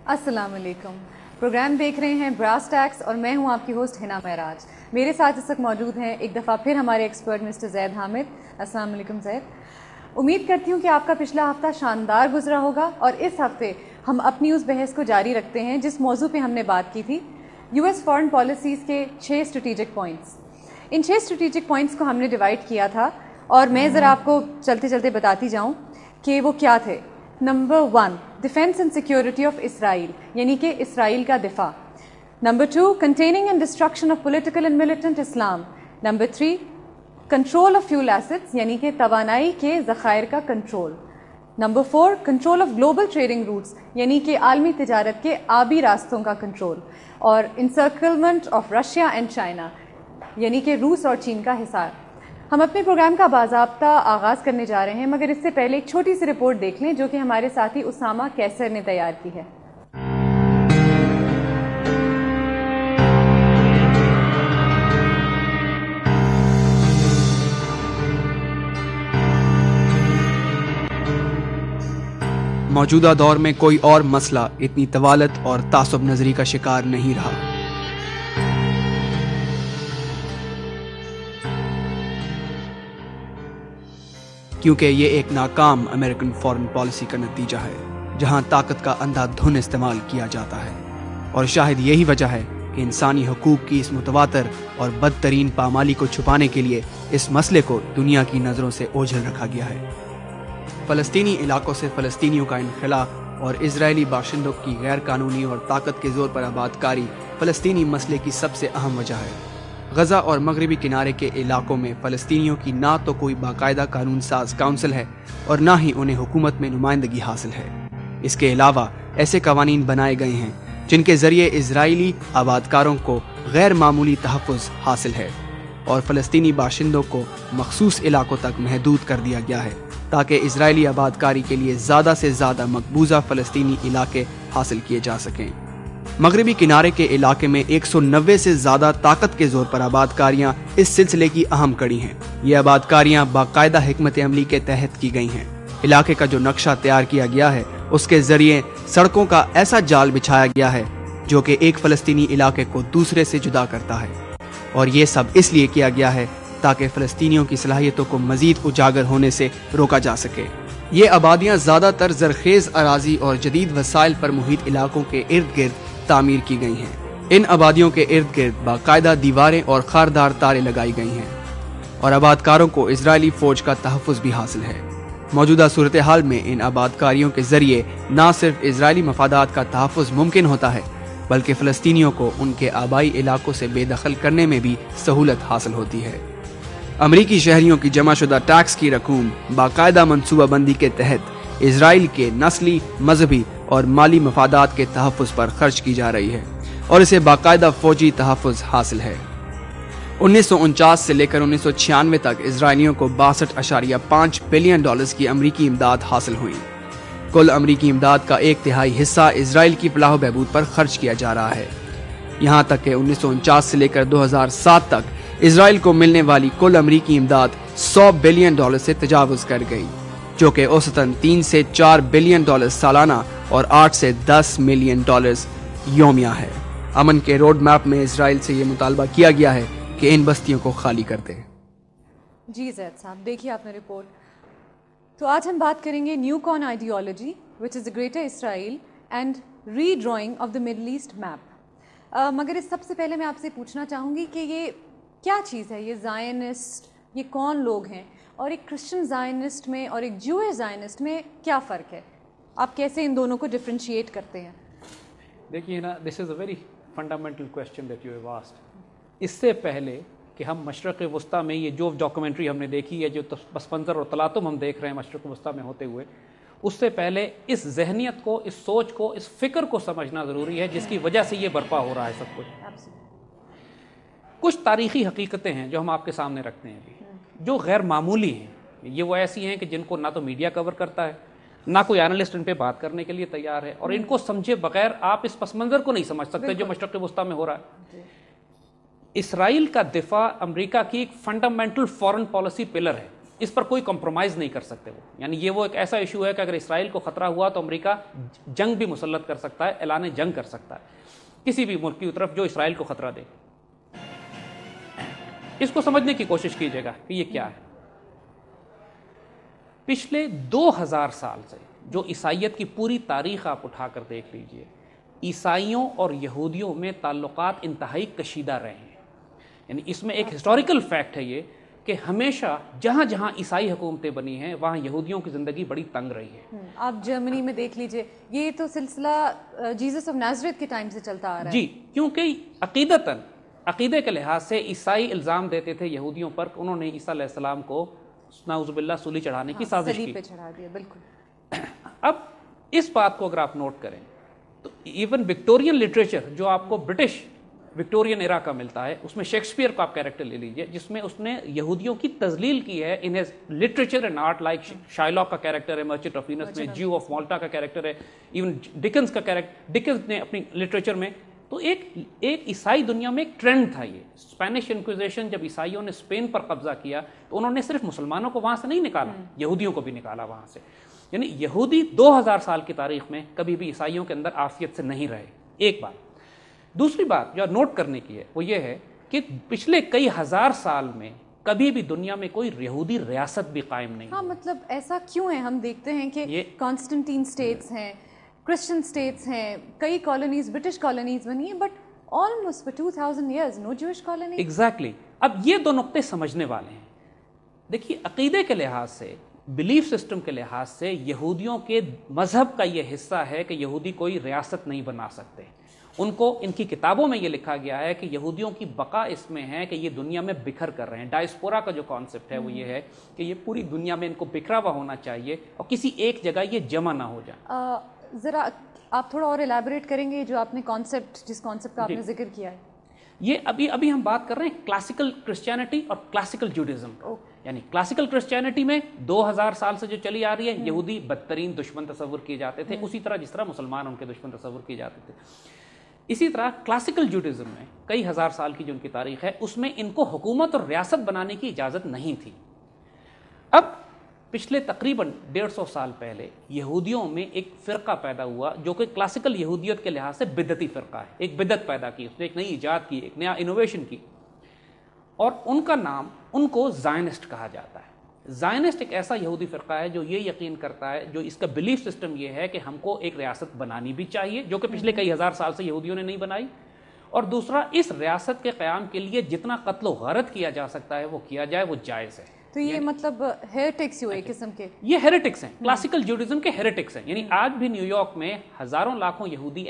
السلام علیکم. پروگرام دیکھ رہے ہیں براس ٹیکس اور میں ہوں آپ کی ہوسٹ حنا معراج. میرے ساتھ اس وقت موجود ہیں ایک دفعہ پھر ہمارے ایکسپرٹ مسٹر زید حامد. السلام علیکم زید. امید کرتی ہوں کہ آپ کا پچھلا ہفتہ شاندار گزرا ہوگا اور اس ہفتے ہم اپنی اس بحث کو جاری رکھتے ہیں جس موضوع پہ ہم نے بات کی تھی، یو ایس فارن پالیسیز کے 6 اسٹریٹجک پوائنٹس. ان 6 اسٹریٹجک پوائنٹس کو ہم نے ڈیوائڈ کیا تھا اور میں ذرا آپ کو چلتے چلتے بتاتی جاؤں کہ وہ کیا تھے. Number 1 defence and security of Israel, یعنی کہ اسرائیل کا دفاع. Number 2 containing and destruction of political and militant Islam. Number 3 control of fuel assets, یعنی کہ توانائی کے ذخائر کا control. Number 4 control of global trading roots, یعنی کہ عالمی تجارت کے آبی راستوں کا کنٹرول. اور انسرکلمنٹ آف رشیا اینڈ چائنا، یعنی کہ روس اور چین کا حصار. ہم اپنے پروگرام کا باضابطہ آغاز کرنے جا رہے ہیں، مگر اس سے پہلے ایک چھوٹی سی رپورٹ دیکھ لیں جو کہ ہمارے ساتھی اسامہ کیسر نے تیار کی ہے. موجودہ دور میں کوئی اور مسئلہ اتنی طوالت اور تعصب نظری کا شکار نہیں رہا. کیونکہ یہ ایک ناکام امریکن فارن پالیسی کا نتیجہ ہے جہاں طاقت کا اندھا دھن استعمال کیا جاتا ہے. اور شاید یہی وجہ ہے کہ انسانی حقوق کی اس متواتر اور بدترین پامالی کو چھپانے کے لیے اس مسئلے کو دنیا کی نظروں سے اوجھل رکھا گیا ہے. فلسطینی علاقوں سے فلسطینیوں کا انخلا اور اسرائیلی باشندوں کی غیر قانونی اور طاقت کے زور پر آباد کاری فلسطینی مسئلے کی سب سے اہم وجہ ہے. غزہ اور مغربی کنارے کے علاقوں میں فلسطینیوں کی نہ تو کوئی باقاعدہ قانون ساز کونسل ہے اور نہ ہی انہیں حکومت میں نمائندگی حاصل ہے. اس کے علاوہ ایسے قوانین بنائے گئے ہیں جن کے ذریعے اسرائیلی آبادکاروں کو غیر معمولی تحفظ حاصل ہے اور فلسطینی باشندوں کو مخصوص علاقوں تک محدود کر دیا گیا ہے تاکہ اسرائیلی آبادکاری کے لیے زیادہ سے زیادہ مقبوضہ فلسطینی علاقے حاصل کیے جا سکیں. مغربی کنارے کے علاقے میں 190 سے زیادہ طاقت کے زور پر آبادکاریاں اس سلسلے کی اہم کڑی ہیں. یہ آبادکاریاں باقاعدہ حکمت عملی کے تحت کی گئی ہیں. علاقے کا جو نقشہ تیار کیا گیا ہے اس کے ذریعے سڑکوں کا ایسا جال بچھایا گیا ہے جو کہ ایک فلسطینی علاقے کو دوسرے سے جدا کرتا ہے. اور یہ سب اس لیے کیا گیا ہے تاکہ فلسطینیوں کی صلاحیتوں کو مزید اجاگر ہونے سے روکا جا سکے. یہ آبادیاں زیادہ تر زرخیز اراضی اور جدید وسائل پر محیط علاقوں کے ارد گرد تعمیر کی گئی ہیں. ان آبادیوں کے ارد گرد باقاعدہ دیواریں اور خاردار تاریں لگائی گئی ہیں اور آبادکاروں کو اسرائیلی فوج کا تحفظ بھی حاصل ہے. موجودہ صورتحال میں ان آبادکاریوں کے ذریعے نہ صرف اسرائیلی مفادات کا تحفظ ممکن ہوتا ہے بلکہ فلسطینیوں کو ان کے آبائی علاقوں سے بے دخل کرنے میں بھی سہولت حاصل ہوتی ہے. امریکی شہریوں کی جمع شدہ ٹیکس کی رقوم باقاعدہ منصوبہ بندی کے تحت اسرائیل کے نسلی، مذہبی اور مالی مفادات کے تحفظ پر خرچ کی جا رہی ہے اور اسے باقاعدہ فوجی تحفظ حاصل ہے. 1949 سے لے کر 1996 تک اسرائیلیوں کو $62.5 بلین کی امریکی امداد حاصل ہوئی. کل امریکی امداد کا 1/3 حصہ اسرائیل کی فلاح و بہبود پر خرچ کیا جا رہا ہے. یہاں تک کہ 1949 سے لے کر 2007 تک اسرائیل کو ملنے والی کل امریکی امداد $100 بلین سے تجاوز کر گئی، جو کہ اوسطاً $3 سے $4 بلین سالانہ اور $8 سے $10 ملین یومیہ ہے. امن کے روڈ میپ میں اسرائیل سے یہ مطالبہ کیا گیا ہے کہ ان بستیوں کو خالی کر دے. جی زید صاحب، دیکھیے آپ نے رپورٹ. تو آج ہم بات کریں گے neocon ideology which is the greater Israel and redrawing of the middle east map. مگر اس سب سے پہلے میں آپ سے پوچھنا چاہوں گی کہ یہ کیا چیز ہے، یہ زائنسٹ، یہ کون لوگ ہیں، اور ایک کرسچن زائنسٹ میں اور ایک جوئش زائنسٹ میں کیا فرق ہے؟ آپ کیسے ان دونوں کو ڈفرینشیٹ کرتے ہیں؟ دیکھیے نا، this is a very fundamental question that you have asked. اس سے پہلے کہ ہم مشرق وسطیٰ میں یہ جو ڈاکومنٹری ہم نے دیکھی ہے، جو پس منظر اور تلاطم ہم دیکھ رہے ہیں مشرق وسطیٰ میں ہوتے ہوئے، اس سے پہلے اس ذہنیت کو، اس سوچ کو، اس فکر کو سمجھنا ضروری ہے جس کی وجہ سے یہ برپا ہو رہا ہے سب کچھ. کچھ تاریخی حقیقتیں ہیں جو ہم آپ کے سامنے رکھتے ہیں جو غیر معمولی ہیں. یہ وہ ایسی ہیں کہ جن کو نہ تو میڈیا کور کرتا ہے، نہ کوئی اینالسٹ ان پہ بات کرنے کے لیے تیار ہے، اور ان کو سمجھے بغیر آپ اس پس منظر کو نہیں سمجھ سکتے جو مشرق وسطیٰ میں ہو رہا ہے. اسرائیل کا دفاع امریکہ کی ایک فنڈامنٹل فارن پالیسی پلر ہے. اس پر کوئی کمپرومائز نہیں کر سکتے وہ. یعنی یہ وہ ایک ایسا ایشو ہے کہ اگر اسرائیل کو خطرہ ہوا تو امریکہ جنگ بھی مسلط کر سکتا ہے, اعلان جنگ کر سکتا ہے کسی بھی ملک کی طرف جو اسرائیل کو خطرہ دے. اس کو سمجھنے کی کوشش کیجیے گا کہ یہ کیا ہے. پچھلے 2000 سال سے جو عیسائیت کی پوری تاریخ آپ اٹھا کر دیکھ لیجئے, عیسائیوں اور یہودیوں میں تعلقات انتہائی کشیدہ رہے ہیں. یعنی اس میں ایک ہسٹوریکل فیکٹ ہے یہ کہ ہمیشہ جہاں جہاں عیسائی حکومتیں بنی ہیں وہاں یہودیوں کی زندگی بڑی تنگ رہی ہے. آپ جرمنی میں دیکھ لیجئے, یہ تو سلسلہ جیزس آف نازریت کے ٹائم سے چلتا آ رہا ہے. جی, کیونکہ عقیدے کے لحاظ سے عیسائی الزام دیتے تھے یہودیوں پر کہ انہوں نے عیسیٰ علیہ السلام کو نعوذ باللہ سولی چڑھانے کی سازش کی. پہ چڑھا دیا, بالکل. اب اس بات کو اگر آپ نوٹ کریں تو ایون وکٹورین لٹریچر جو آپ کو برٹش وکٹورین ایرا کا ملتا ہے, اس میں شیکسپیئر کو آپ کیریکٹر لے لیجئے جس میں اس نے یہودیوں کی تذلیل کی ہے in literature and art, like Shylock کا کیریکٹر ہے مرچنٹ آف وینس میں, جیو آف مالٹا کا کیریکٹر ہے, ایون ڈکنز کا کیریکٹر ڈکنز نے اپنی لٹریچر میں. تو ایک عیسائی دنیا میں ایک ٹرینڈ تھا یہ. اسپینش انکویزیشن جب عیسائیوں نے اسپین پر قبضہ کیا تو انہوں نے صرف مسلمانوں کو وہاں سے نہیں نکالا, یہودیوں کو بھی نکالا وہاں سے. یعنی یہودی 2000 سال کی تاریخ میں کبھی بھی عیسائیوں کے اندر عافیت سے نہیں رہے. ایک بات. دوسری بات جو نوٹ کرنے کی ہے وہ یہ ہے کہ پچھلے کئی ہزار سال میں کبھی بھی دنیا میں کوئی یہودی ریاست بھی قائم نہیں. ہاں, مطلب ایسا کیوں ہے؟ ہم دیکھتے ہیں کہ کانسٹنٹین اسٹیٹس ہیں, کرسچن اسٹیٹس ہیں, کئی کالونیز برٹش کالونیز بنی ہیں, but almost for 2000 years no Jewish colony. Exactly. اب یہ دو نقطے سمجھنے والے ہیں. دیکھیے, عقیدے کے لحاظ سے, بلیف سسٹم کے لحاظ سے یہودیوں کے مذہب کا یہ حصہ ہے کہ یہودی کوئی ریاست نہیں بنا سکتے. ان کو ان کی کتابوں میں یہ لکھا گیا ہے کہ یہودیوں کی بقا اس میں ہے کہ یہ دنیا میں بکھر کر رہے ہیں. ڈائسپورا کا جو کانسیپٹ ہے وہ یہ ہے کہ یہ پوری دنیا میں ان کو بکھرا ہوا ہونا چاہیے اور کسی ایک جگہ یہ جمع نہ ہو جائے. ذرا آپ تھوڑا اور الیبوریٹ کریں گے جو آپ نے کانسیپٹ, جس کانسیپٹ کا آپ نے ذکر کیا ہے؟ یہ ابھی ہم بات کر رہے ہیں کلاسیکل کرسچینٹی اور کلاسیکل جوڈیزم. یعنی کلاسیکل کرسچینٹی میں 2000 سال سے جو چلی آ رہی ہے, یہودی بدترین دشمن تصور کیے جاتے تھے, اسی طرح جس طرح مسلمان ان کے دشمن تصور کیے جاتے تھے. اسی طرح کلاسیکل جوڈیزم میں کئی ہزار سال کی جو ان کی تاریخ ہے اس میں ان کو حکومت اور ریاست بنانے کی اجازت نہیں تھی. اب پچھلے تقریباً 150 سال پہلے یہودیوں میں ایک فرقہ پیدا ہوا جو کہ کلاسیکل یہودیت کے لحاظ سے بدعتی فرقہ ہے. ایک بدعت پیدا کی, اس نے ایک نئی ایجاد کی, ایک نیا انوویشن کی, اور ان کا نام, ان کو زائنسٹ کہا جاتا ہے. زائنسٹ ایک ایسا یہودی فرقہ ہے جو یہ یقین کرتا ہے, جو اس کا بلیف سسٹم یہ ہے کہ ہم کو ایک ریاست بنانی بھی چاہیے, جو کہ پچھلے کئی ہزار سال سے یہودیوں نے نہیں بنائی, اور دوسرا اس ریاست کے قیام کے لیے جتنا قتل و غارت کیا جا سکتا ہے وہ کیا جائے, وہ جائز ہے. تو یہ مطلب ہیریٹکس ہوئے قسم کے, یہ ہیریٹکس ہیں, کلاسیکل جوڈیزم کے ہیریٹکس ہیں. یعنی آج بھی نیو یارک میں ہزاروں لاکھوں یہودی